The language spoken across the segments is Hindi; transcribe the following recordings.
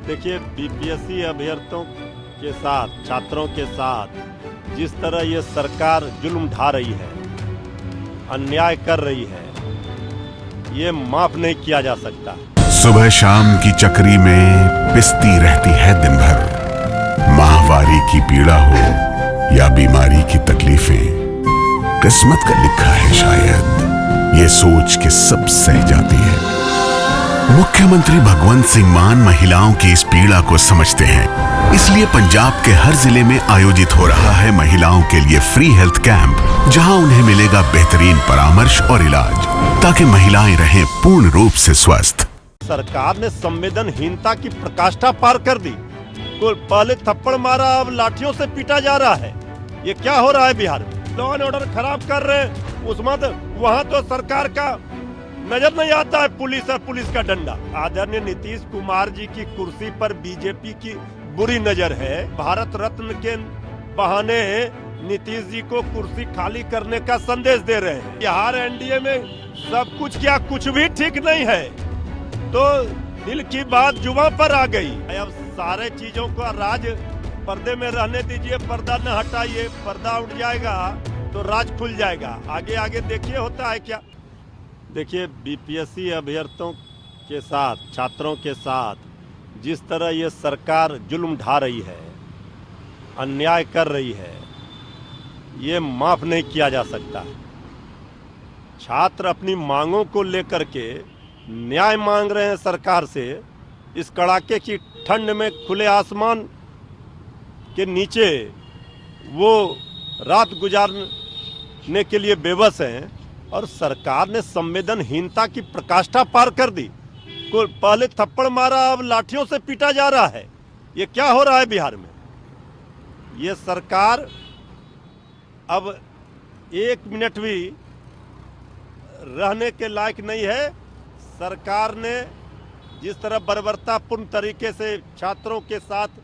देखिए, बीपीएससी अभ्यर्थियों के साथ, छात्रों के साथ जिस तरह ये सरकार जुल्म ढा रही है, अन्याय कर रही है, ये माफ नहीं किया जा सकता। सुबह शाम की चक्री में पिसती रहती है दिन भर। माहवारी की पीड़ा हो या बीमारी की तकलीफें, किस्मत का लिखा है शायद, ये सोच के सब सह जाती है। मुख्यमंत्री भगवंत सिंह मान महिलाओं की इस पीड़ा को समझते हैं, इसलिए पंजाब के हर जिले में आयोजित हो रहा है महिलाओं के लिए फ्री हेल्थ कैंप, जहां उन्हें मिलेगा बेहतरीन परामर्श और इलाज, ताकि महिलाएं रहें पूर्ण रूप से स्वस्थ। सरकार ने संवेदनहीनता की प्रकाष्ठा पार कर दी। तो पहले थप्पड़ मारा, अब लाठियों से पीटा जा रहा है। ये क्या हो रहा है बिहार में? लॉ एंड ऑर्डर खराब कर रहे हैं, उसमें वहाँ तो सरकार का नजर नहीं आता है पुलिस और पुलिस का डंडा। आदरणीय नीतीश कुमार जी की कुर्सी पर बीजेपी की बुरी नजर है। भारत रत्न के बहाने नीतीश जी को कुर्सी खाली करने का संदेश दे रहे हैं। बिहार एनडीए में सब कुछ क्या कुछ भी ठीक नहीं है, तो दिल की बात जुबान पर आ गई। अब सारे चीजों का राज पर्दे में रहने दीजिए, पर्दा न हटाइए, पर्दा उठ जाएगा तो राज खुल जाएगा। आगे आगे देखिए होता है क्या। देखिए, बीपीएससी अभ्यर्थियों के साथ, छात्रों के साथ जिस तरह ये सरकार जुल्म ढा रही है, अन्याय कर रही है, ये माफ नहीं किया जा सकता। छात्र अपनी मांगों को लेकर के न्याय मांग रहे हैं सरकार से। इस कड़ाके की ठंड में खुले आसमान के नीचे वो रात गुजारने के लिए बेबस हैं, और सरकार ने संवेदनहीनता की प्रकाष्ठा पार कर दी। को पहले थप्पड़ मारा, अब लाठियों से पीटा जा रहा है। ये क्या हो रहा है बिहार में? ये सरकार अब एक मिनट भी रहने के लायक नहीं है। सरकार ने जिस तरह बर्बरतापूर्ण तरीके से छात्रों के साथ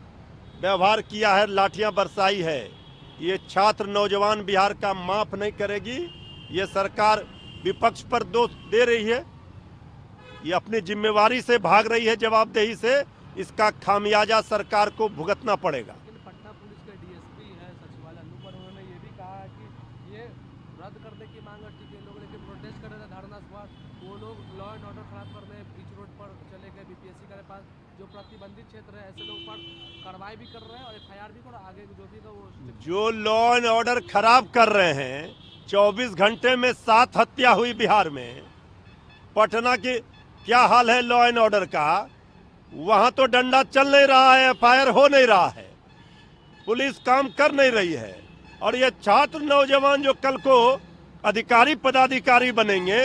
व्यवहार किया है, लाठियां बरसाई है, ये छात्र नौजवान बिहार का माफ नहीं करेगी। ये सरकार विपक्ष पर दोष दे रही है, ये अपनी जिम्मेवारी से भाग रही है, जवाबदेही से। इसका खामियाजा सरकार को भुगतना पड़ेगा। पटना पुलिस के डीएसपी है सचिवालय अनूप, उन्होंने ये भी कहा है कि ये रद्द करने की मांग है। ठीक है, लोग लेकिन प्रोटेस्ट कर रहे थे, धरना हुआ, वो लोग लॉ एंड ऑर्डर खराब करने बीच रोड पर चले गए। बीपीएससी के पास जो प्रतिबंधित क्षेत्र है, ऐसे लोग पर कार्रवाई भी कर रहे हैं और एफआईआर भी कर आगे जो भी वो जो लॉ एंड ऑर्डर खराब कर रहे हैं। 24 घंटे में 7 हत्या हुई बिहार में। पटना की क्या हाल है लॉ एंड ऑर्डर का? वहां तो डंडा चल नहीं रहा है, एफआईआर हो नहीं रहा है, पुलिस काम कर नहीं रही है। और ये छात्र नौजवान जो कल को अधिकारी पदाधिकारी बनेंगे,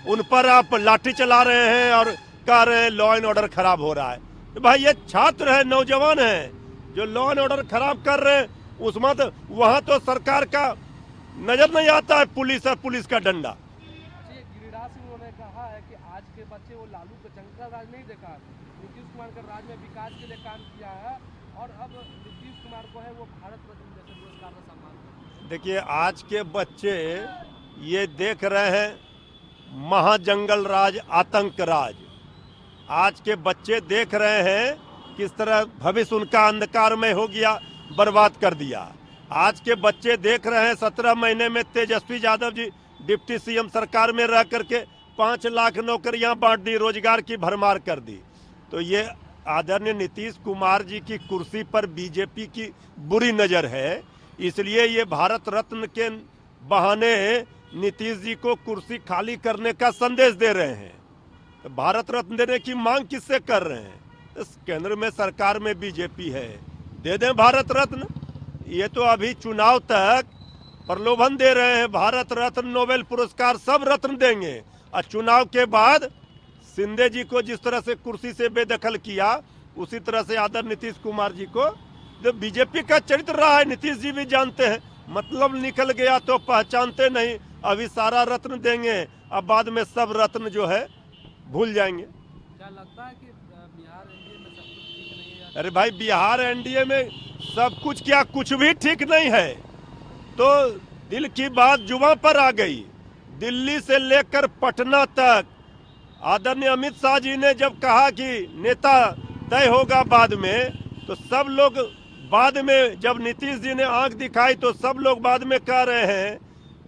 उन पर आप लाठी चला रहे हैं और कह रहे हैं लॉ एंड ऑर्डर खराब हो रहा है। तो भाई, ये छात्र है, नौजवान है, जो लॉ एंड ऑर्डर खराब कर रहे हैं, उसमें तो वहां तो सरकार का नजर नहीं आता है पुलिस और पुलिस का डंडा। गिरिराज सिंह ने कहा है कि आज के बच्चे वो लालू के चंका राज नहीं देखा, नीतीश कुमार के राज में विकास के लिए काम किया है, और अब नीतीश कुमार को है वो भारत रत्न जैसे पुरस्कार का सम्मान करते हैं। देखिए, आज के बच्चे ये देख रहे हैं महाजंगल राज, आतंक राज। आज के बच्चे देख रहे हैं किस तरह भविष्य उनका अंधकारमय हो गया, बर्बाद कर दिया। आज के बच्चे देख रहे हैं 17 महीने में तेजस्वी यादव जी डिप्टी सीएम सरकार में रह करके 5 लाख नौकरियां बांट दी, रोजगार की भरमार कर दी। तो ये आदरणीय नीतीश कुमार जी की कुर्सी पर बीजेपी की बुरी नजर है, इसलिए ये भारत रत्न के बहाने नीतीश जी को कुर्सी खाली करने का संदेश दे रहे हैं। तो भारत रत्न देने की मांग किससे कर रहे हैं? इस केंद्र में सरकार में बीजेपी है, दे दें भारत रत्न। ये तो अभी चुनाव तक प्रलोभन दे रहे हैं, भारत रत्न, नोबेल पुरस्कार, सब रत्न देंगे, और चुनाव के बाद शिंदे जी को जिस तरह से कुर्सी से बेदखल किया, उसी तरह से आदरणीय नीतीश कुमार जी को। जो बीजेपी का चरित्र रहा है, नीतीश जी भी जानते हैं, मतलब निकल गया तो पहचानते नहीं। अभी सारा रत्न देंगे, अब बाद में सब रत्न जो है भूल जाएंगे। क्या लगता है कि बिहार एनडीए में सब कुछ ठीक नहीं है? अरे भाई, बिहार एनडीए में सब कुछ क्या कुछ भी ठीक नहीं है, तो दिल की बात जुबान पर आ गई। दिल्ली से लेकर पटना तक आदरणीय अमित शाह जी ने जब कहा कि नेता तय होगा बाद में, तो सब लोग बाद में जब नीतीश जी ने आंख दिखाई तो सब लोग बाद में कह रहे हैं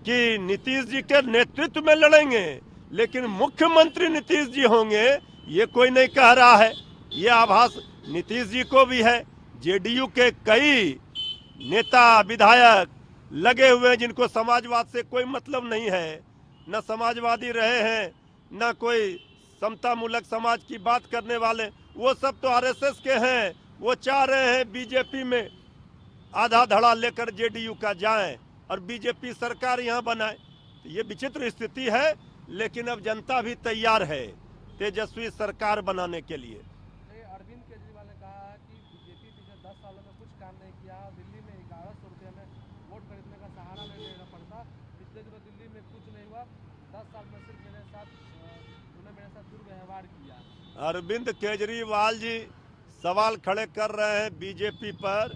कि नीतीश जी के नेतृत्व में लड़ेंगे, लेकिन मुख्यमंत्री नीतीश जी होंगे ये कोई नहीं कह रहा है। ये आभास नीतीश जी को भी है। जेडीयू के कई नेता विधायक लगे हुए हैं जिनको समाजवाद से कोई मतलब नहीं है, न समाजवादी रहे हैं न कोई समतामूलक समाज की बात करने वाले, वो सब तो आरएसएस के हैं। वो चाह रहे हैं बीजेपी में आधा धड़ा लेकर जेडीयू का जाएं और बीजेपी सरकार यहाँ बनाए। तो ये विचित्र स्थिति है, लेकिन अब जनता भी तैयार है तेजस्वी सरकार बनाने के लिए। अरविंद केजरीवाल ने कहा है कि बीजेपी पिछले 10 सालों में कुछ काम नहीं किया। दिल्ली में 1100 रुपये में वोट खरीदने का सहारा नहीं लेना पड़ता। पिछले दिनों दिल्ली में कुछ नहीं हुआ। 10 साल में सिर्फ मेरे साथ दुर्व्यवहार किया। अरविंद केजरीवाल जी सवाल खड़े कर रहे हैं बीजेपी पर,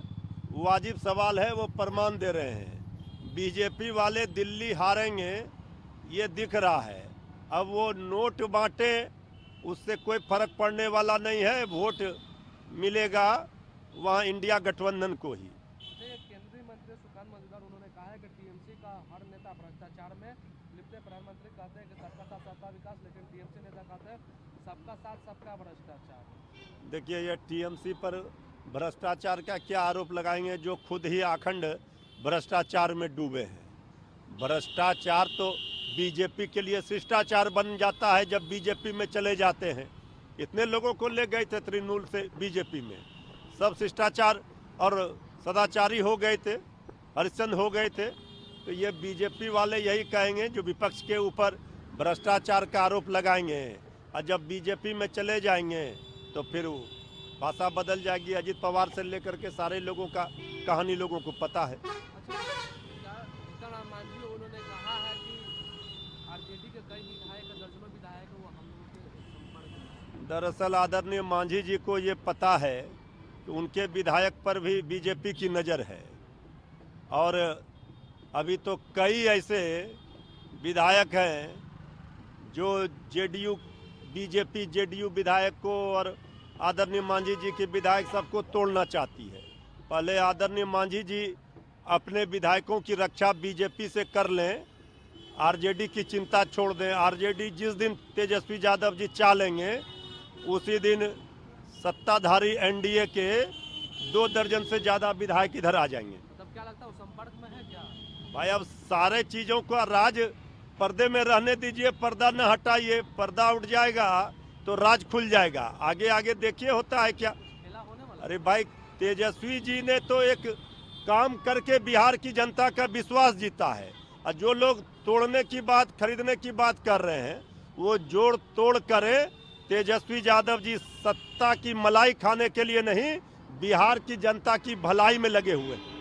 वाजिब सवाल है, वो प्रमाण दे रहे हैं। बीजेपी वाले दिल्ली हारेंगे ये दिख रहा है। अब वो नोट बांटे उससे कोई फर्क पड़ने वाला नहीं है, वोट मिलेगा वहाँ इंडिया गठबंधन को ही। केंद्रीय मंत्री सुकांत मजूमदार उन्होंने कहा है कि टीएमसी का हर नेता भ्रष्टाचार में लिप्त है। प्रधानमंत्री कहते हैं कि सबका साथ सबका विकास, लेकिन टीएमसी नेता कहते हैं सबका साथ सबका भ्रष्टाचार। देखिए, ये टीएमसी पर भ्रष्टाचार का क्या आरोप लगाएंगे जो खुद ही अखंड भ्रष्टाचार में डूबे हैं। भ्रष्टाचार तो बीजेपी के लिए शिष्टाचार बन जाता है जब बीजेपी में चले जाते हैं। इतने लोगों को ले गए थे तृणमूल से बीजेपी में, सब शिष्टाचार और सदाचारी हो गए थे, हरिश्चंद्र हो गए थे। तो ये बीजेपी वाले यही कहेंगे जो विपक्ष के ऊपर भ्रष्टाचार का आरोप लगाएंगे, और जब बीजेपी में चले जाएंगे तो फिर भाषा बदल जाएगी। अजित पवार से लेकर के सारे लोगों का कहानी लोगों को पता है। उन्होंने कहा है कि आरजेडी के कई विधायक, दर्जनों विधायक वो हम लोगों के संपर्क में। दरअसल आदरणीय मांझी जी को ये पता है कि उनके विधायक पर भी बीजेपी की नज़र है, और अभी तो कई ऐसे विधायक हैं जो जेडीयू बीजेपी जेडीयू विधायक को और आदरणीय मांझी जी के विधायक सबको तोड़ना चाहती है। पहले आदरणीय मांझी जी अपने विधायकों की रक्षा बीजेपी से कर लें, आरजेडी की चिंता छोड़ दें। आरजेडी जिस दिन तेजस्वी यादव जी चालेंगे उसी दिन सत्ताधारी एनडीए के 2 दर्जन से ज़्यादा विधायक इधर आ जाएंगे। तब क्या लगता है वो संपर्क में है क्या? भाई अब सारे चीज़ों का राज पर्दे में रहने दीजिए, पर्दा न हटाइए। पर्दा उठ जाएगा तो राज खुल जाएगा। आगे आगे देखिए होता है क्या। खेला होने वाला। अरे भाई, तेजस्वी जी ने तो एक काम करके बिहार की जनता का विश्वास जीता है, और जो लोग तोड़ने की बात, खरीदने की बात कर रहे हैं, वो जोड़ तोड़ करे। तेजस्वी यादव जी सत्ता की मलाई खाने के लिए नहीं, बिहार की जनता की भलाई में लगे हुए हैं।